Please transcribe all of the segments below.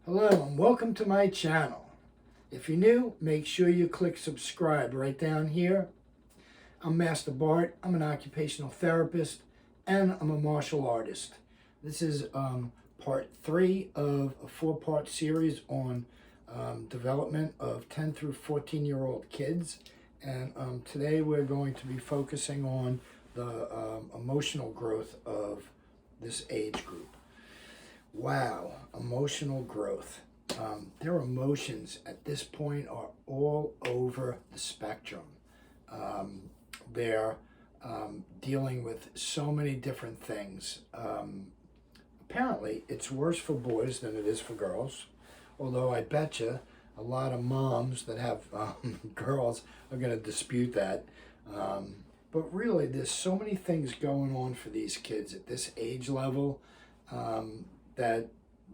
Hello and welcome to my channel. If you're new, make sure you click subscribe right down here. I'm Master Bart. I'm an occupational therapist and I'm a martial artist. This is part 3 of a 4-part series on development of 10 through 14-year-old kids. And today we're going to be focusing on the emotional growth of this age group. Wow, emotional growth. Their emotions at this point are all over the spectrum. They're dealing with so many different things. Apparently, it's worse for boys than it is for girls, although I bet you a lot of moms that have girls are going to dispute that. But really, there's so many things going on for these kids at this age level. That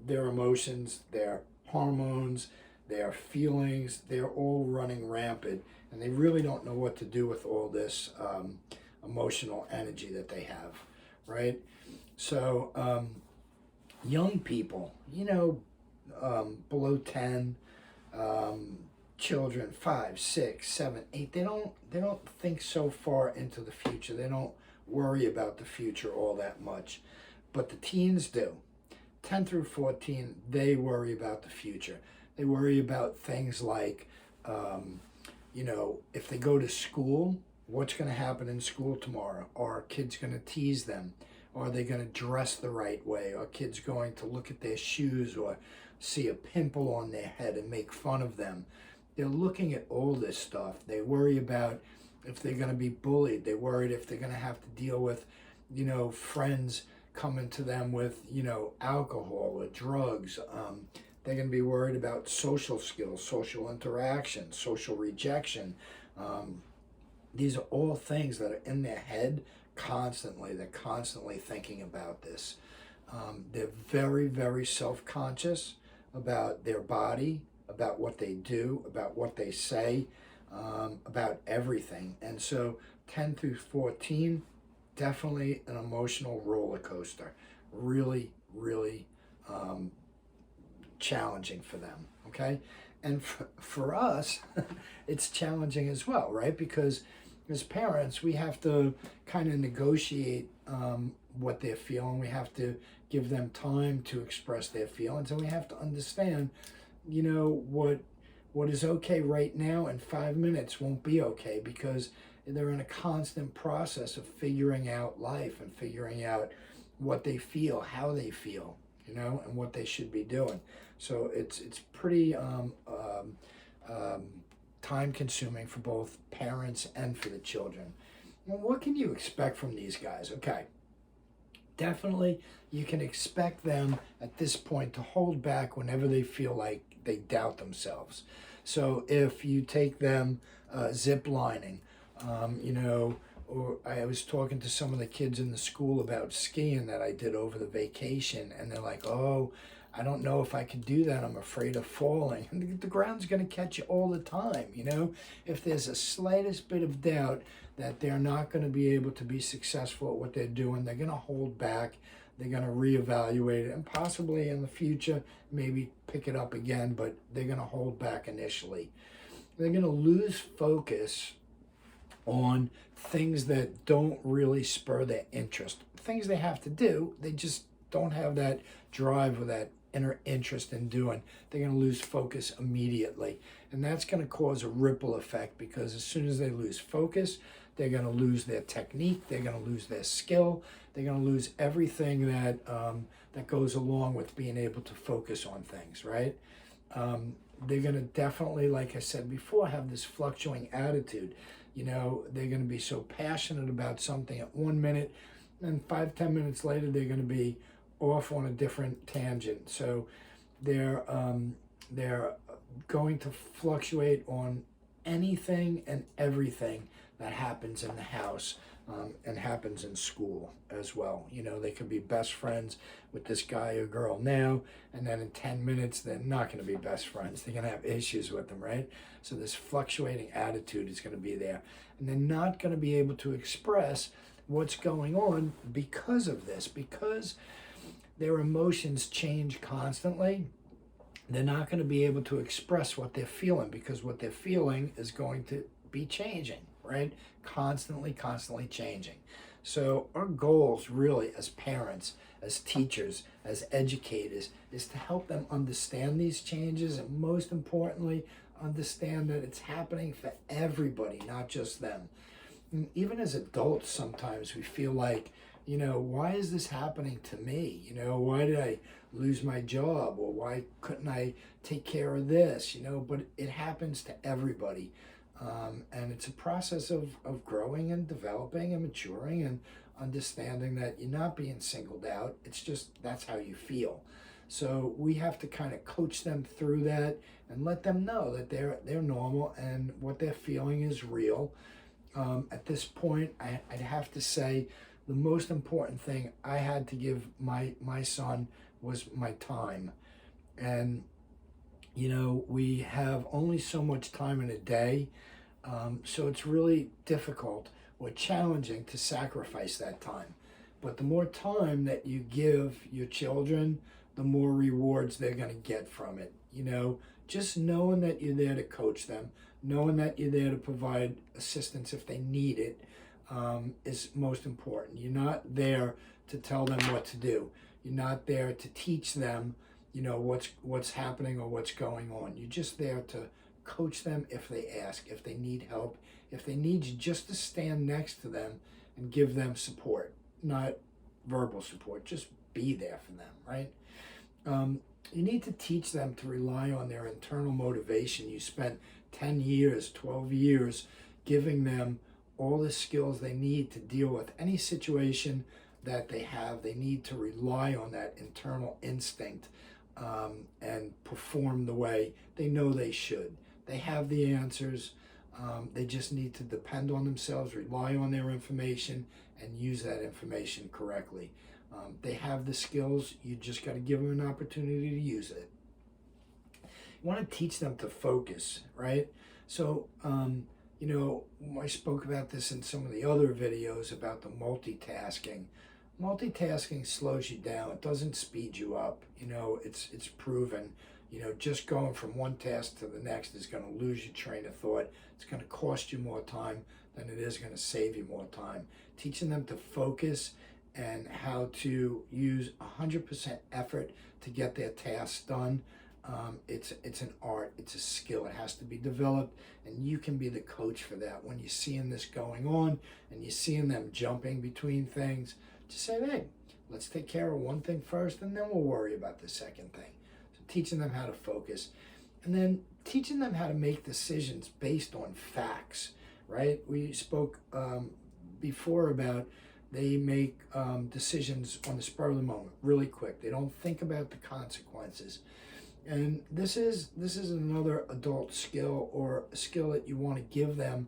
their emotions, their hormones, their feelings, they're all running rampant, and they really don't know what to do with all this emotional energy that they have, right? So young people, below 10, children 5, 6, 7, 8, they don't think so far into the future. They don't worry about the future all that much, but the teens do. 10 through 14, they worry about the future. They worry about things like, if they go to school, what's going to happen in school tomorrow? Are kids going to tease them? Are they going to dress the right way? Are kids going to look at their shoes or see a pimple on their head and make fun of them? They're looking at all this stuff. They worry about if they're going to be bullied. They're worried if they're going to have to deal with, friends coming to them with, alcohol or drugs. They're going to be worried about social skills, social interaction, social rejection. These are all things that are in their head constantly. They're constantly thinking about this. They're very, very self-conscious about their body, about what they do, about what they say, about everything. And so 10 through 14, definitely an emotional roller coaster. Really, really challenging for them, okay? And for us, it's challenging as well, right? Because as parents, we have to kind of negotiate what they're feeling. We have to give them time to express their feelings, and we have to understand, what is okay right now in 5 minutes won't be okay, because they're in a constant process of figuring out life and figuring out what they feel, how they feel, and what they should be doing. So it's pretty time consuming for both parents and for the children. Well, what can you expect from these guys? Okay, definitely you can expect them at this point to hold back whenever they feel like they doubt themselves. So if you take them zip lining, or I was talking to some of the kids in the school about skiing that I did over the vacation, and they're like, oh, I don't know if I can do that. I'm afraid of falling. And the ground's going to catch you all the time, If there's a slightest bit of doubt that they're not going to be able to be successful at what they're doing, they're going to hold back. They're going to reevaluate it, and possibly in the future, maybe pick it up again, but they're going to hold back initially. They're going to lose focus on things that don't really spur their interest. Things they have to do, they just don't have that drive or that inner interest in doing. They're going to lose focus immediately. And that's going to cause a ripple effect, because as soon as they lose focus, they're going to lose their technique, they're going to lose their skill, they're going to lose everything that that goes along with being able to focus on things, right? They're going to definitely, like I said before, have this fluctuating attitude. They're going to be so passionate about something at 1 minute, and 5-10 minutes later, they're going to be off on a different tangent. So they're going to fluctuate on anything and everything that happens in the house and happens in school as well. They could be best friends with this guy or girl now, and then in 10 minutes, they're not going to be best friends. They're going to have issues with them, right? So this fluctuating attitude is going to be there. And they're not going to be able to express what's going on because of this, because their emotions change constantly. they're not going to be able to express what they're feeling, because what they're feeling is going to be changing, right? Constantly changing. So our goals really as parents, as teachers, as educators, is to help them understand these changes, and most importantly, understand that it's happening for everybody, not just them. And even as adults, sometimes we feel like, why is this happening to me? Why did I lose my job? Or why couldn't I take care of this? But it happens to everybody. And it's a process of growing and developing and maturing and understanding that you're not being singled out. It's just that's how you feel. So we have to kind of coach them through that and let them know that they're normal and what they're feeling is real. At this point, I'd have to say the most important thing I had to give my son was my time. And, we have only so much time in a day, so it's really difficult or challenging to sacrifice that time. But the more time that you give your children, the more rewards they're going to get from it. Just knowing that you're there to coach them, knowing that you're there to provide assistance if they need it, is most important. You're not there to tell them what to do. You're not there to teach them, what's happening or what's going on. You're just there to coach them if they ask, if they need help, if they need you just to stand next to them and give them support, not verbal support. Just be there for them, right? You need to teach them to rely on their internal motivation. You spent 10 years, 12 years giving them all the skills they need to deal with any situation that they have. They need to rely on that internal instinct and perform the way they know they should. They have the answers. They just need to depend on themselves, rely on their information, and use that information correctly. They have the skills. You just got to give them an opportunity to use it. You want to teach them to focus, right? So, I spoke about this in some of the other videos about the multitasking. Multitasking slows you down. It doesn't speed you up. It's proven. Just going from one task to the next is going to lose your train of thought. It's going to cost you more time than it is going to save you more time. Teaching them to focus and how to use 100% effort to get their tasks done. It's an art, it's a skill. It has to be developed, and you can be the coach for that. When you're seeing this going on and you're seeing them jumping between things, just say, hey, let's take care of one thing first, and then we'll worry about the second thing. So teaching them how to focus, and then teaching them how to make decisions based on facts, right? We spoke before about they make decisions on the spur of the moment, really quick. They don't think about the consequences. And this is another adult skill, or a skill that you want to give them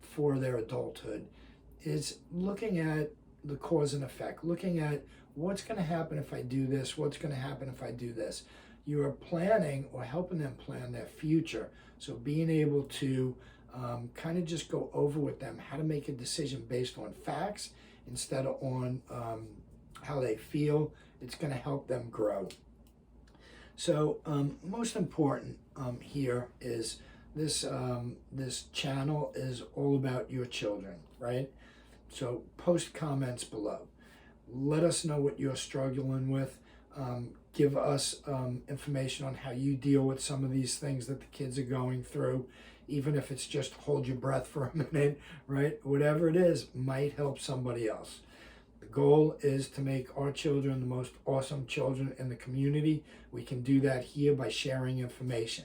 for their adulthood, is looking at the cause and effect, looking at what's going to happen if I do this, what's going to happen if I do this. You are planning or helping them plan their future. So being able to kind of just go over with them how to make a decision based on facts instead of on how they feel, it's going to help them grow. So most important here is this channel is all about your children, right? So post comments below. Let us know what you're struggling with. Give us information on how you deal with some of these things that the kids are going through. Even if it's just hold your breath for a minute, right? Whatever it is might help somebody else. The goal is to make our children the most awesome children in the community. We can do that here by sharing information.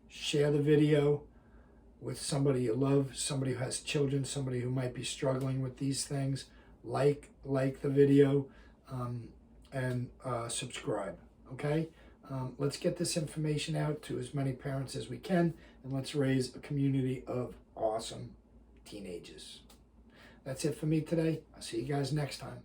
Share the video with somebody you love, somebody who has children, somebody who might be struggling with these things. Like the video and subscribe, okay? Let's get this information out to as many parents as we can, and let's raise a community of awesome teenagers. That's it for me today. I'll see you guys next time.